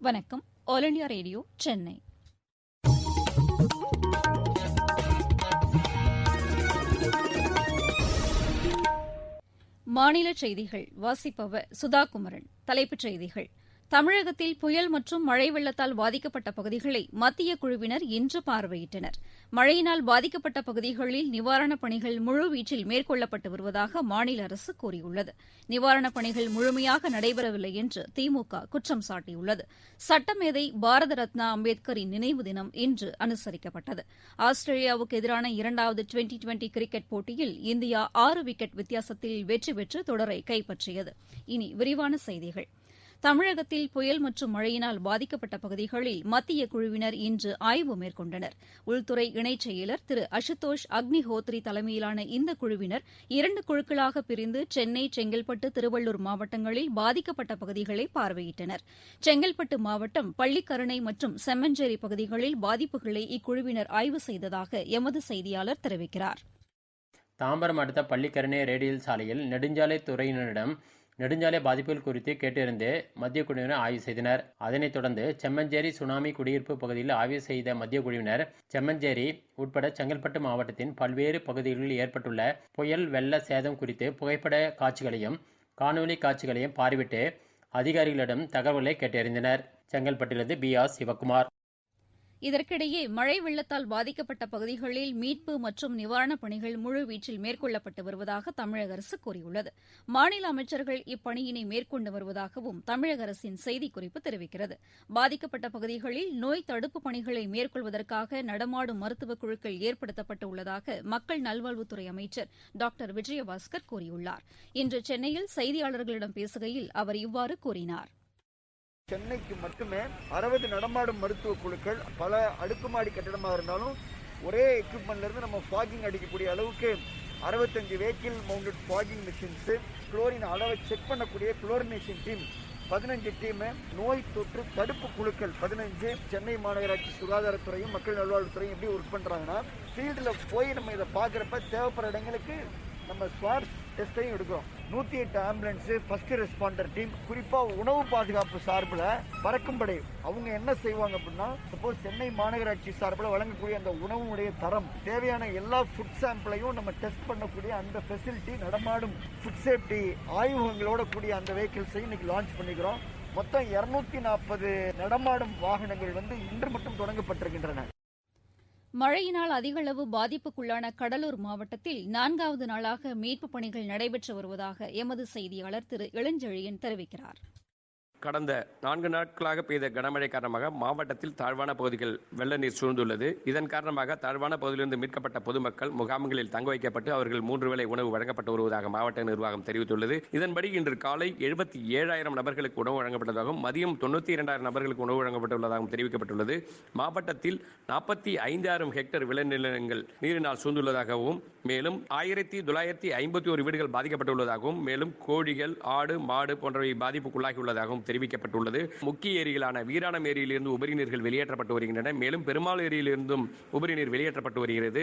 வணக்கம். All India radio, Chennai. மாநில செய்திகள் வாசிப்பவர் சுதாகுமரன். தலைப்புச் செய்திகள்: தமிழகத்தில் புயல் மற்றும் மழை வெள்ளத்தால் பாதிக்கப்பட்ட பகுதிகளை மத்திய குழுவினர் இன்று பார்வையிட்டனர். மழையினால் பாதிக்கப்பட்ட பகுதிகளில் நிவாரணப் பணிகள் முழுவீச்சில் மேற்கொள்ளப்பட்டு வருவதாக மாநில அரசு கூறியுள்ளது. நிவாரணப் பணிகள் முழுமையாக நடைபெறவில்லை என்று திமுக குற்றம் சாட்டியுள்ளது. சட்டமேதை பாரத ரத்னா அம்பேத்கரின் நினைவு தினம் இன்று அனுசரிக்கப்பட்டது. ஆஸ்திரேலியாவுக்கு எதிரான இரண்டாவது டுவெண்டி கிரிக்கெட் போட்டியில் இந்தியா 6 விக்கெட் வித்தியாசத்தில் வெற்றி பெற்று தொடரை கைப்பற்றியது. இனி விரிவான செய்திகள். தமிழகத்தில் புயல் மற்றும் மழையினால் பாதிக்கப்பட்ட பகுதிகளில் மத்திய குழுவினர் இன்று ஆய்வு மேற்கொண்டனர். உள்துறை இணைச் செயலர் திரு அசுதோஷ் அக்னிஹோத்ரி தலைமையிலான இந்த குழுவினர் 2 குழுக்களாக பிரிந்து சென்னை, செங்கல்பட்டு, திருவள்ளூர் மாவட்டங்களில் பாதிக்கப்பட்ட பகுதிகளை பார்வையிட்டனர். செங்கல்பட்டு மாவட்டம் பள்ளிக்கரணை மற்றும் செம்மஞ்சேரி பகுதிகளில் பாதிப்புகளை இக்குழுவினர் ஆய்வு செய்ததாக எமது செய்தியாளர் தெரிவிக்கிறார். தாம்பரம் அடுத்த பள்ளிக்கரணை ரேடியல் சாலையில் நெடுஞ்சாலைத்துறையினரிடம் நெடுஞ்சாலை பாதிப்புகள் குறித்து கேட்டறிந்து மத்திய குழுவினர் ஆய்வு செய்தனர். அதனைத் தொடர்ந்து செம்மஞ்சேரி சுனாமி குடியிருப்பு பகுதியில் ஆய்வு செய்த மத்திய குழுவினர் செம்மஞ்சேரி உட்பட செங்கல்பட்டு மாவட்டத்தின் பல்வேறு பகுதிகளில் ஏற்பட்டுள்ள புயல் வெள்ள சேதம் குறித்து புகைப்பட காட்சிகளையும் காணொலி காட்சிகளையும் பார்வையிட்டு அதிகாரிகளிடம் தகவல்களை கேட்டறிந்தனர். செங்கல்பட்டிலிருந்து B.R. சிவக்குமார். இதற்கிடையே மழை வெள்ளத்தால் பாதிக்கப்பட்ட பகுதிகளில் மீட்பு மற்றும் நிவாரணப் பணிகள் முழுவீச்சில் மேற்கொள்ளப்பட்டு வருவதாக தமிழக அரசு கூறியுள்ளது. மாநில அமைச்சர்கள் இப்பணியினை மேற்கொண்டு வருவதாகவும் தமிழக அரசின் செய்திக்குறிப்பு தெரிவிக்கிறது. பாதிக்கப்பட்ட பகுதிகளில் நோய் தடுப்புப் பணிகளை மேற்கொள்வதற்காக நடமாடும் மருத்துவக் குழுக்கள் ஏற்படுத்தப்பட்டு உள்ளதாக மக்கள் நல்வாழ்வுத்துறை அமைச்சர் டாக்டர் விஜயபாஸ்கர் கூறியுள்ளார். இன்று சென்னையில் செய்தியாளர்களிடம் பேசுகையில் அவர் இவ்வாறு கூறினார். சென்னைக்கு மட்டுமே 60 நடமாடும் மருத்துவ குழுக்கள், பல அடுக்குமாடி கட்டிடமாக இருந்தாலும் ஒரே எக்யூப்மெண்ட்ல இருந்து நம்ம ஃபாகிங் அடிக்கக்கூடிய அளவுக்கு 65 vehicle mounted fogging machines, chlorine அளவை செக் பண்ணக்கூடிய குளோரினேஷன் டீம் 15 டீம், நோய் தொற்று தடுப்பு குழுக்கள் 15. சென்னை மாநகராட்சி சுகாதாரத்துறையும் மக்கள் நல்வாழ்வுத்துறையும் எப்படி ஒர்க் பண்றாங்கன்னா, ஃபீல்டில் போய் நம்ம இதை பார்க்குறப்ப தேவைப்படுற இடங்களுக்கு நம்ம ஸ்வாப் டெஸ்டையும் எடுக்கிறோம். 108 ஆம்புலன்ஸ், ஃபர்ஸ்ட் ரெஸ்பாண்டர் டீம், குறிப்பாக உணவு பாதுகாப்பு சார்பில் பறக்கும் படை அவங்க என்ன செய்வாங்க அப்படின்னா, சப்போஸ் சென்னை மாநகராட்சி சார்பில் வழங்கக்கூடிய அந்த உணவுடைய தரம், தேவையான எல்லா ஃபுட் சாம்பிளையும் நம்ம டெஸ்ட் பண்ணக்கூடிய அந்த ஃபெசிலிட்டி, நடமாடும் ஃபுட் சேஃப்டி ஆய்வகங்களோட கூடிய அந்த வெஹிக்கிள்ஸையும் இன்னைக்கு லான்ச் பண்ணிக்கிறோம். மொத்தம் 240 நடமாடும் வாகனங்கள் இன்று மட்டும் தொடங்கப்பட்டிருக்கின்றன. மழையினால் அதிகளவு பாதிப்புக்குள்ளான கடலூர் மாவட்டத்தில் 4வது நாளாக மீட்புப் பணிகள் நடைபெற்று வருவதாக எமது செய்தியாளர் திரு இளஞ்செழியன் தெரிவிக்கிறார். கடந்த 4 நாட்களாக பெய்த கனமழை காரணமாக மாவட்டத்தில் தாழ்வான பகுதிகள் வெள்ள நீர் சூழ்ந்துள்ளது. இதன் காரணமாக தாழ்வான பகுதியிலிருந்து மீட்கப்பட்ட பொதுமக்கள் முகாம்களில் தங்க வைக்கப்பட்டு அவர்கள் 3 வேளை உணவு வழங்கப்பட்டு வருவதாக மாவட்ட நிர்வாகம் தெரிவித்துள்ளது. இதன்படி இன்று காலை 77,000 நபர்களுக்கு உணவு வழங்கப்பட்டதாகவும் மதியம் 92,000 நபர்களுக்கு உணவு வழங்கப்பட்டுள்ளதாகவும் தெரிவிக்கப்பட்டுள்ளது. மாவட்டத்தில் 45,000 ஹெக்டேர் விளைநிலங்கள் நீரினால் சூழ்ந்துள்ளதாகவும், மேலும் 1951 வீடுகள் பாதிக்கப்பட்டுள்ளதாகவும், மேலும் கோழிகள், ஆடு, மாடு போன்றவை பாதிப்புக்குள்ளாகியுள்ளதாகவும் தெரிவிக்கப்பட்டுள்ளது. முக்கிய ஏரிகளான வீராணம் ஏரியிலிருந்து உபரி நீர்கள் வெளியேற்றப்பட்டு வருகின்றன. மேலும் பெருமாள் ஏரியிலிருந்தும் உபரி நீர் வெளியேற்றப்பட்டு வருகிறது.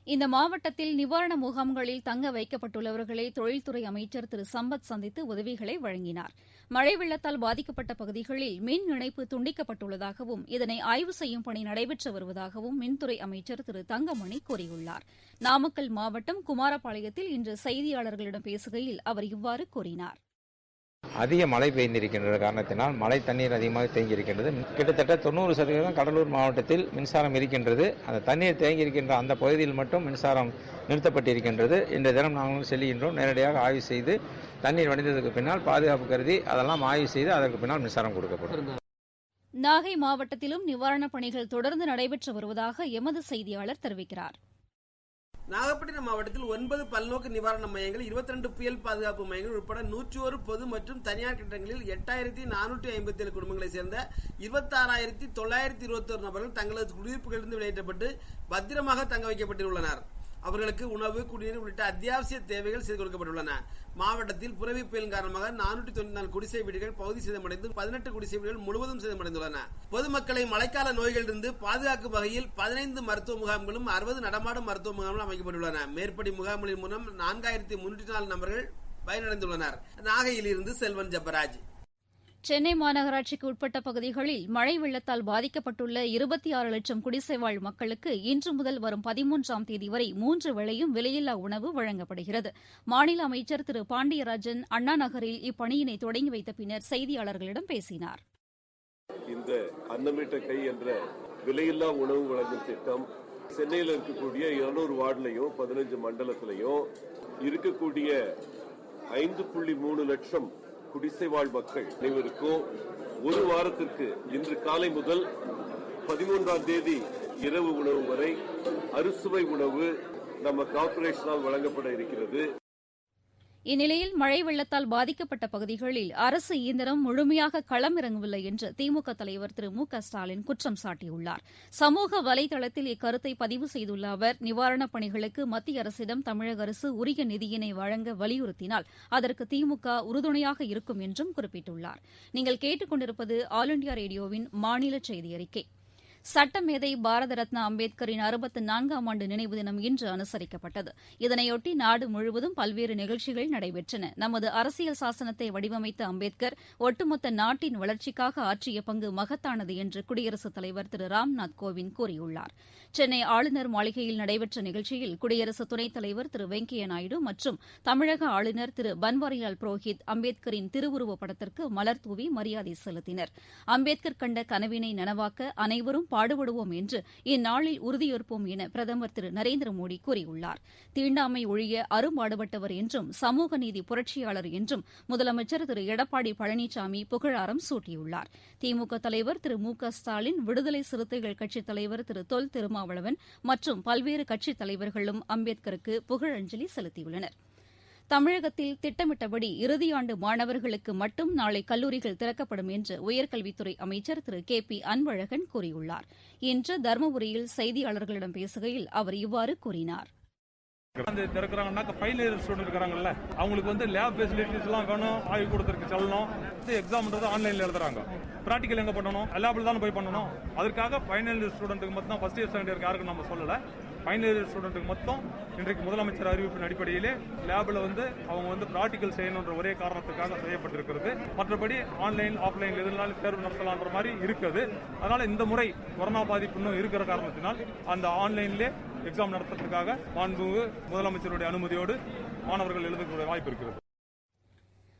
இந்த மாவட்டத்தில் நிவாரண முகாம்களில் தங்க வைக்கப்பட்டுள்ளவர்களை தொழில்துறை அமைச்சர் திரு சம்பத் சந்தித்து உதவிகளை வழங்கினார். மழை வெள்ளத்தால் பாதிக்கப்பட்ட பகுதிகளில் மின் இணைப்பு துண்டிக்கப்பட்டுள்ளதாகவும் இதனை ஆய்வு செய்யும் பணி நடைபெற்று வருவதாகவும் மின்துறை அமைச்சர் திரு தங்கமணி கூறியுள்ளார். நாமக்கல் மாவட்டம் குமாரபாளையத்தில் இன்று செய்தியாளர்களிடம் பேசுகையில் அவர் இவ்வாறு கூறினார். அதிக மழை பெய்திருக்கின்ற காரணத்தினால் மழை தண்ணீர் அதிகமாக தேங்கியிருக்கின்றது. கிட்டத்தட்ட 90% கடலூர் மாவட்டத்தில் மின்சாரம் இருக்கின்றது. அந்த தண்ணீர் தேங்கி இருக்கின்ற அந்த பகுதியில் மட்டும் மின்சாரம் நிறுத்தப்பட்டிருக்கின்றது. இன்றைய தினம் நாங்களும் செல்கின்றோம். நேரடியாக ஆய்வு செய்து தண்ணீர் வடிந்ததற்கு பின்னால் பாதுகாப்பு கருதி அதெல்லாம் ஆய்வு செய்து அதற்கு பின்னால் மின்சாரம் கொடுக்கப்படும். நாகை மாவட்டத்திலும் நிவாரணப் பணிகள் தொடர்ந்து நடைபெற்று வருவதாக எமது செய்தியாளர் தெரிவிக்கிறார். நாகப்பட்டினம் மாவட்டத்தில் 9 பல்நோக்கு நிவாரண மையங்கள், 22 புயல் பாதுகாப்பு மையங்கள் உட்பட 101 பொது மற்றும் தனியார் கட்டடங்களில் 8,457 குடும்பங்களைச் சேர்ந்த 26,921 நபர்கள் தங்களது குடியிருப்புகளிலிருந்து வெளியேற்றப்பட்டு பத்திரமாக தங்க வைக்கப்பட்டுள்ளனர். அவர்களுக்கு உணவு, குடிநீர் உள்ளிட்ட அத்தியாவசிய தேவைகள் செய்து கொடுக்கப்பட்டுள்ளன. மாவட்டத்தில் புரவி புயல் காரணமாக 494 குடிசை வீடுகள் பகுதி சேதமடைந்து 18 குடிசை வீடுகள் முழுவதும் சேதமடைந்துள்ளன. பொதுமக்களை மழைக்கால நோய்களிலிருந்து பாதுகாக்கும் வகையில் 15 மருத்துவ முகாம்களும் 60 நடமாடும் மருத்துவ முகாம்களும் அமைக்கப்பட்டுள்ளன. மேற்படி முகாம்களின் மூலம் 4,304 நபர்கள் பயனடைந்துள்ளனர். நாகையிலிருந்து செல்வன் ஜப்பராஜ். சென்னை மாநகராட்சிக்கு உட்பட்ட பகுதிகளில் மழை வெள்ளத்தால் பாதிக்கப்பட்டுள்ள 26 லட்சம் குடிசைவாழ் மக்களுக்கு இன்று முதல் வரும் 13ஆம் தேதி வரை 3 வேளையும் விலையில்லா உணவு வழங்கப்படுகிறது. மாநில அமைச்சர் திரு பாண்டியராஜன் அண்ணா நகரில் இப்பணியினை தொடங்கி வைத்த பின்னர் செய்தியாளர்களிடம் பேசினார். இந்த அன்னமிட்ட கை என்ற விலையில்லா உணவு வழங்கும் திட்டம் சென்னையில் இருக்கக்கூடிய 200 வார்டுலையும் 15 மண்டலத்திலையும் இருக்கக்கூடிய 5.3 லட்சம் குடிசைவாழ் மக்கள் அனைவருக்கும் ஒரு வாரத்திற்கு இன்று காலை முதல் 13ஆம் தேதி இரவு உணவு வரை அறுசுவை உணவு நம்ம கார்ப்பரேஷனால் வழங்கப்பட இருக்கிறது. இந்நிலையில் மழை வெள்ளத்தால் பாதிக்கப்பட்ட பகுதிகளில் அரசு இயந்திரம் முழுமையாக களமிறங்கவில்லை என்று திமுக தலைவர் திரு மு க ஸ்டாலின் குற்றம் சாட்டியுள்ளார். சமூக வலைதளத்தில் இக்கருத்தை பதிவு செய்துள்ள அவர், நிவாரணப் பணிகளுக்கு மத்திய அரசிடம் தமிழக அரசு உரிய நிதியினை வழங்க வலியுறுத்தினால் அதற்கு திமுக உறுதுணையாக இருக்கும் என்றும் குறிப்பிட்டுள்ளார். நீங்கள் கேட்டுக் கொண்டிருப்பது ஆல் இண்டியா ரேடியோவின் மாநில செய்தி அறிக்கை. சட்டமேதை பாரத ரத்னா அம்பேத்கரின் 64ஆம் ஆண்டு நினைவு தினம் இன்று அனுசரிக்கப்பட்டது. இதனையொட்டி நாடு முழுவதும் பல்வேறு நிகழ்ச்சிகள் நடைபெற்றன. நமது அரசியல் சாசனத்தை வடிவமைத்த அம்பேத்கர் ஒட்டுமொத்த நாட்டின் வளர்ச்சிக்காக ஆற்றிய பங்கு மகத்தானது என்று குடியரசுத் தலைவர் திரு ராம்நாத் கோவிந்த் கூறியுள்ளார். சென்னை ஆளுநர் மாளிகையில் நடைபெற்ற நிகழ்ச்சியில் குடியரசு துணைத் தலைவர் திரு வெங்கையா நாயுடு மற்றும் தமிழக ஆளுநர் திரு பன்வாரிலால் புரோஹித் அம்பேத்கரின் திருவுருவப் படத்திற்கு மலர்தூவி மரியாதை செலுத்தினர். அம்பேத்கர் கண்ட கனவினை நனவாக்க அனைவரும் பாடுபடுவோம் என்று இந்நாளில் உறுதியேற்போம் என பிரதமர் திரு நரேந்திர மோடி கூறியுள்ளார். தீண்டாமை ஒழிய அரும்பாடுபட்டவர் என்றும் சமூக நீதி புரட்சியாளர் என்றும் முதலமைச்சர் திரு எடப்பாடி பழனிசாமி புகழாரம் சூட்டியுள்ளார். திமுக தலைவர் திரு மு க ஸ்டாலின், விடுதலை சிறுத்தைகள் கட்சித் தலைவர் திரு தொல் திருமாவளவன் மற்றும் பல்வேறு கட்சித் தலைவர்களும் அம்பேத்கருக்கு புகழஞ்சலி செலுத்தியுள்ளனா். தமிழகத்தில் திட்டமிட்டபடி இறுதியாண்டு மாணவர்களுக்கு மட்டும் நாளை கல்லூரிகள் திறக்கப்படும் என்று உயர்கல்வித்துறை அமைச்சர் திரு கே பி அன்பழகன் கூறியுள்ளார். இன்று தருமபுரியில் செய்தியாளர்களிடம் பேசுகையில் அவர் இவ்வாறு கூறினார். ஃபைனல் இயர் ஸ்டூடெண்ட் இருக்கிறாங்கல்ல, அவங்களுக்கு லேப் ஃபெசிலிட்டிஸ் எல்லாம் வேணும், ஆய்வு கொடுத்துருக்கு செல்லணும். எக்ஸாம்ன்றது ஆன்லைன்ல எழுதுறாங்க. பிராக்டிகல் எங்க பண்ணணும்? லேபில் தானே போய் பண்ணணும். அதற்காக ஃபைனல் இயர் ஸ்டூடெண்ட்டுக்கு மட்டும் ஃபர்ஸ்ட் இயர் செகண்ட் இயர் யாருக்கும் நம்ம சொல்லல. ஃபைனல் இயர் ஸ்டூடெண்ட்டுக்கு மட்டும் இன்றைக்கு முதலமைச்சர் அறிவிப்பின் அடிப்படையிலே லேபில் அவங்க பிராக்டிகல் செய்யணுன்ற ஒரே காரணத்துக்காக செய்யப்பட்டிருக்கிறது. மற்றபடி ஆன்லைன் ஆஃப்லைன் எதுனாலும் தேர்வு நடத்தலான்ற மாதிரி இருக்குது. அதனால இந்த முறை கொரோனா பாதிப்பு இன்னும் இருக்கிற காரணத்தினால் அந்த ஆன்லைன்லேயே எக்ஸாம் நடத்துறதுக்காக மாண்புமிகு முதலமைச்சருடைய அனுமதியோடு மாணவர்கள் எழுதக்கூடிய வாய்ப்பு இருக்கிறது.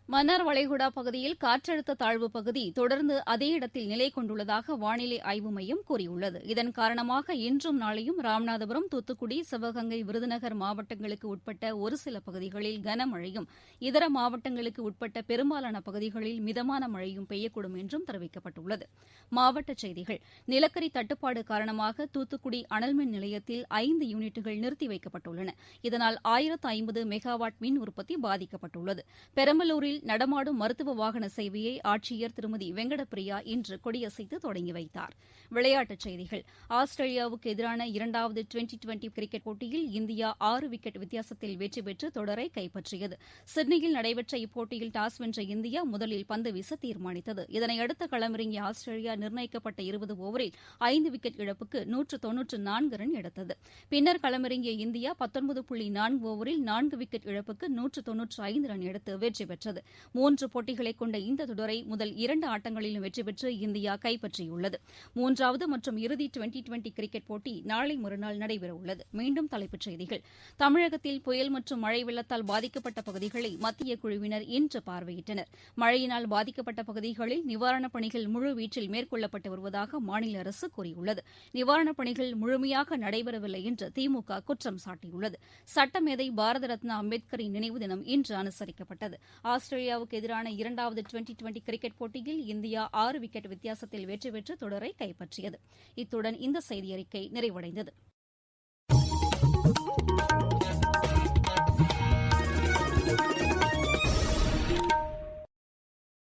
மன்னார் வளைகுடா பகுதியில் காற்றழுத்த தாழ்வு பகுதி தொடர்ந்து அதே இடத்தில் நிலை கொண்டுள்ளதாக வானிலை ஆய்வு மையம் கூறியுள்ளது. இதன் காரணமாக இன்றும் நாளையும் ராமநாதபுரம், தூத்துக்குடி, சிவகங்கை, விருதுநகர் மாவட்டங்களுக்கு உட்பட்ட ஒரு சில பகுதிகளில் கனமழையும், இதர மாவட்டங்களுக்கு உட்பட்ட பெரும்பாலான பகுதிகளில் மிதமான மழையும் பெய்யக்கூடும் என்றும் தெரிவிக்கப்பட்டுள்ளது. மாவட்டச் செய்திகள். நிலக்கரி தட்டுப்பாடு காரணமாக தூத்துக்குடி அனல்மின் நிலையத்தில் 5 யூனிட்டுகள் நிறுத்தி வைக்கப்பட்டுள்ளன. இதனால் 1050 மெகாவாட் மின் உற்பத்தி பாதிக்கப்பட்டுள்ளது. பெரம்பலூரில் நடமாடும் மருத்துவ வாகன சேவையை ஆட்சியர் திருமதி வெங்கடப்பிரியா இன்று கொடியசைத்து தொடங்கி வைத்தார். விளையாட்டுச் செய்திகள். ஆஸ்திரேலியாவுக்கு எதிரான 2வது டுவெண்டி கிரிக்கெட் போட்டியில் இந்தியா 6 விக்கெட் வித்தியாசத்தில் வெற்றி பெற்று தொடரை கைப்பற்றியது. சிட்னியில் நடைபெற்ற இப்போட்டியில் டாஸ் வென்ற இந்தியா முதலில் பந்து வீச தீர்மானித்தது. இதனையடுத்து களமிறங்கிய ஆஸ்திரேலியா நிர்ணயிக்கப்பட்ட 20 ஓவரில் 5 விக்கெட் இழப்புக்கு 194 ரன் எடுத்தது. பின்னர் களமிறங்கிய இந்தியா 19.4 ஓவரில் 4 விக்கெட் இழப்புக்கு 195 ரன் எடுத்து வெற்றி பெற்றது. 3 போட்டிகளை கொண்ட இந்த தொடரை முதல் 2 ஆட்டங்களிலும் வெற்றி பெற்று இந்தியா கைப்பற்றியுள்ளது. 3வது மற்றும் இறுதி டுவெண்டி கிரிக்கெட் போட்டி நாளை மறுநாள் நடைபெறவுள்ளது. மீண்டும் தலைப்புச் செய்திகள். தமிழகத்தில் புயல் மற்றும் மழை வெள்ளத்தால் பாதிக்கப்பட்ட பகுதிகளை மத்திய குழுவினர் இன்று பார்வையிட்டனர். மழையினால் பாதிக்கப்பட்ட பகுதிகளில் நிவாரணப் பணிகள் முழுவீச்சில் மேற்கொள்ளப்பட்டு வருவதாக மாநில அரசு கூறியுள்ளது. நிவாரணப் பணிகள் முழுமையாக நடைபெறவில்லை என்று திமுக குற்றம் சாட்டியுள்ளது. சட்டமேதை பாரத ரத்னா அம்பேத்கரின் நினைவு தினம் இன்று அனுசரிக்கப்பட்டது. ஆஸ்திரேலியாவுக்கு எதிரான 2வது டுவெண்டி கிரிக்கெட் போட்டியில் இந்தியா 6 விக்கெட் வித்தியாசத்தில் வெற்றி பெற்று தொடரை கைப்பற்றியது. இத்துடன் இந்த செய்தியறிக்கை நிறைவடைந்தது.